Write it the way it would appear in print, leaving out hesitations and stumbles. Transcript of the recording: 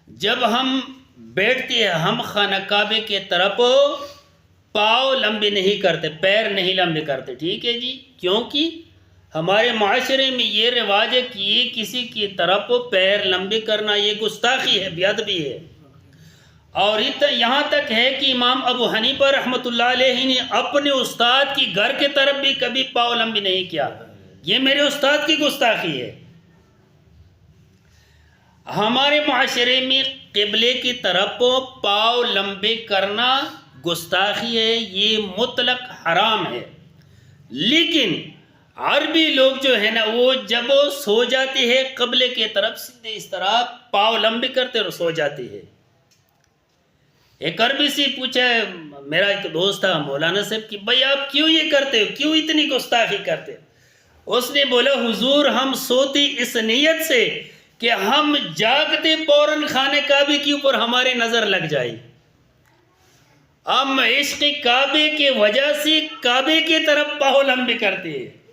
جب ہم بیٹھتے ہیں ہم خانہ کعبے کے طرف پاؤں لمبے نہیں کرتے، پیر نہیں لمبے کرتے، ٹھیک ہے جی؟ کیونکہ ہمارے معاشرے میں یہ رواج ہے کہ یہ کسی کی طرف پیر لمبے کرنا یہ گستاخی ہے، بے ادبی ہے۔ اور یہاں تک ہے کہ امام ابو حنیفہ رحمۃ اللہ علیہ نے اپنے استاد کی گھر کے طرف بھی کبھی پاؤں لمبی نہیں کیا، یہ میرے استاد کی گستاخی ہے۔ ہمارے معاشرے میں قبلے کی طرف پاؤں لمبے کرنا گستاخی ہے، یہ مطلق حرام ہے۔ لیکن عربی لوگ جو ہے نا وہ جب سو جاتے ہیں قبلے کی طرف سیدھے اس طرح پاؤں لمبے کرتے اور سو جاتے ہیں۔ ایک عربی سے پوچھا میرا ایک دوست تھا مولانا صاحب کہ بھائی آپ کیوں یہ کرتے ہو، کیوں اتنی گستاخی کرتے ہو؟ اس نے بولا حضور ہم سوتے اس نیت سے کہ ہم جاگتے فوراً خانہ کعبے کے اوپر ہماری نظر لگ جائے، ہم عشق کعبے کی وجہ سے کعبے کی طرف پاؤں لمبے کرتے ہیں۔